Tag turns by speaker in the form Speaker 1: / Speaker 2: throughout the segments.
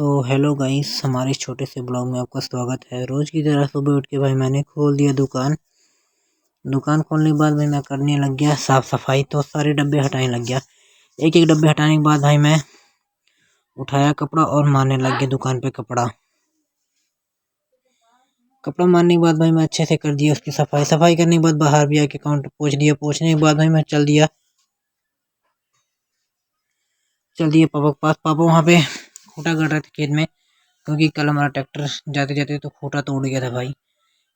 Speaker 1: तो hello guys, हमारे इस छोटे से ब्लॉग में आपका स्वागत है। रोज की तरह सुबह उठ के भाई मैंने खोल दिया दुकान खोलने के बाद भाई मैं करने लग गया साफ सफाई। तो सारे डब्बे हटाने लग गया। एक एक डब्बे हटाने के बाद भाई मैं उठाया कपड़ा और मारने लग गया दुकान पे कपड़ा मारने के बाद भाई मैं अच्छे से कर दिया उसकी सफाई करने के बाद बाहर भी आके काउंटर पोंछ दिया। पोंछने के बाद भाई मैं चल दिया पापा के पास। पापा वहाँ पे खूंटा गाड़ रहे थे खेत में, क्योंकि कल हमारा ट्रैक्टर जाते जाते तो खूंटा तोड़ गया था भाई।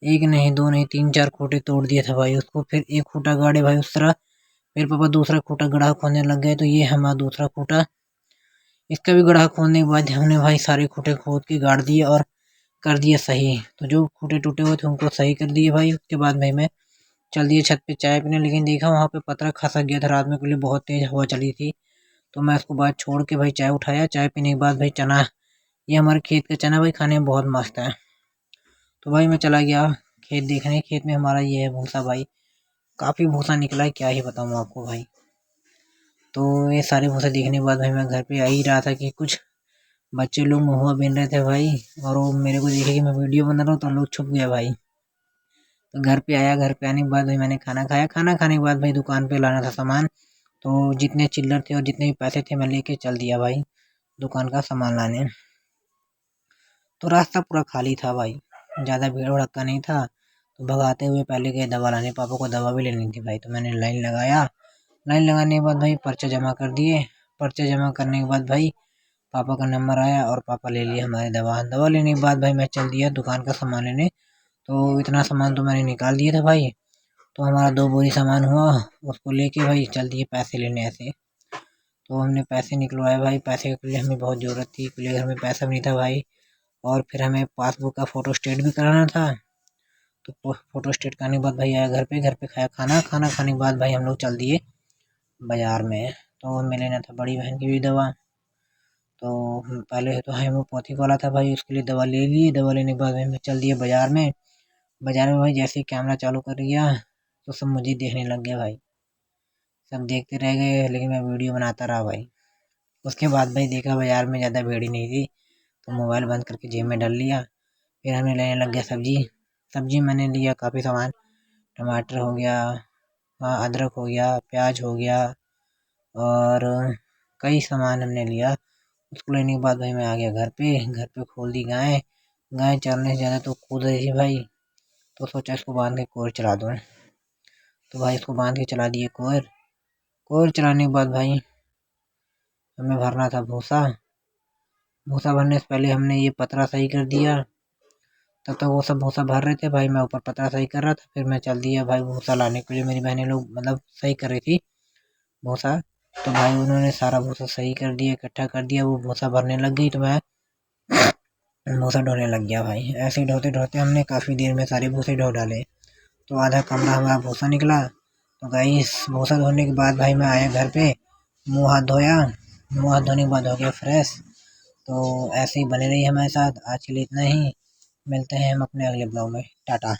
Speaker 1: एक नहीं, दो नहीं, 3-4 खूंटे तोड़ दिए था भाई उसको। फिर एक खूंटा गाड़े भाई उस तरह, फिर पापा दूसरा खूंटा गड्ढा खोदने लग गए। तो ये हमारा दूसरा खूंटा, इसका भी गड्ढा खोदने के बाद हमने भाई सारे खूंटे खोद के गाड़ दिए और कर दिए सही। तो जो खूंटे टूटे हुए थे उनको सही कर दिए भाई। उसके बाद भाई मैं चल दिए छत पे चाय पीने, लेकिन देखा वहाँ पे पतरा खसक गया था रात में, के लिए बहुत तेज हवा चली थी। तो मैं उसको बाद छोड़ के भाई चाय उठाया। चाय पीने के बाद भाई चना, ये हमारे खेत का चना भाई खाने में बहुत मस्त है। तो भाई मैं चला गया खेत देखने। खेत में हमारा ये है भूसा भाई, काफ़ी भूसा निकला है, क्या ही बताऊँ आपको भाई। तो ये सारे भूसा देखने के बाद भाई मैं घर पे आ ही रहा था कि कुछ बच्चे लोग महुआ बीन रहे थे भाई, और वो मेरे को देखे कि मैं वीडियो बना रहा हूँ तो लोग छुप गए भाई। तो घर पे आया, घर पे आने के बाद भाई मैंने खाना खाया। खाना खाने के बाद भाई दुकान पे लाना था सामान। तो जितने चिल्लर थे और जितने भी पैसे थे मैं लेके चल दिया भाई दुकान का सामान लाने। तो रास्ता पूरा खाली था भाई, ज़्यादा भीड़ भड़क्का नहीं था। तो भगाते हुए पहले गए दवा लाने, पापा को दवा भी लेनी थी भाई। तो मैंने लाइन लगाया। लाइन लगाने के बाद भाई पर्चा जमा कर दिए। पर्चा जमा करने के बाद भाई पापा का नंबर आया और पापा ले लिए हमारी दवा लेने के बाद भाई मैं चल दिया दुकान का सामान लेने। तो इतना सामान तो मैंने निकाल दिया था भाई। तो हमारा 2 बोरी सामान हुआ, उसको लेके भाई चल दिए पैसे लेने ऐसे। तो हमने पैसे निकलवाए भाई। पैसे के लिए हमें बहुत ज़रूरत थी, इसलिए घर में पैसा भी नहीं था भाई। और फिर हमें पासबुक का फ़ोटो स्टेट भी कराना था। तो फ़ोटो स्टेट कराने के बाद भाई आया घर पे खाया खाना खाने के बाद भाई हम लोग चल दिए बाज़ार में। तो हमें लेना था बड़ी बहन की भी दवा। तो पहले तो हेमोपैथिक वाला था भाई, उसके लिए दवा ले ली। दवा लेने के बाद मैं चल दिए बाज़ार में। भाई जैसे ही कैमरा चालू कर दिया तो सब मुझे देखने लग गया भाई। सब देखते रह गए, लेकिन मैं वीडियो बनाता रहा भाई। उसके बाद भाई देखा बाज़ार में ज़्यादा भीड़ ही नहीं थी, तो मोबाइल बंद करके जेब में डाल लिया। फिर हमें लेने लग गया सब्जी मैंने लिया काफ़ी सामान। टमाटर हो गया, अदरक हो गया, प्याज हो गया, और कई सामान हमने लिया। उसको लेने के बाद भाई मैं आ गया घर पे खोल दी गाय। गाय चरने से ज़्यादा तो कूद रही थी भाई, तो सोचा इसको बांध के कोर चला दूँ। तो भाई इसको बांध के चला दिए कोर चलाने के बाद भाई हमें भरना था भूसा भरने से पहले हमने ये पतरा सही कर दिया। तब तक वो सब भूसा भर रहे थे भाई, मैं ऊपर पतरा सही कर रहा था। फिर मैं चल दिया भाई भूसा लाने के लिए। मेरी बहनें लोग मतलब सही कर रही थी भूसा। तो भाई उन्होंने सारा भूसा सही कर दिया, इकट्ठा कर दिया। वो भूसा भरने लग गई तो मैं भूसा ढोने लग गया भाई। ऐसे ही ढोते ढोते हमने काफ़ी देर में सारे भूसे ढो डाले। तो आधा कमरा हमारा भूसा निकला। तो गाइस भूसा धोने के बाद भाई मैं आया घर पे, मुँह हाथ धोया। मुँह हाथ धोने के बाद हो गया फ्रेश। तो ऐसे ही बने रही हमारे साथ। आज के लिए इतना ही, मिलते हैं हम अपने अगले ब्लॉग में। टाटा।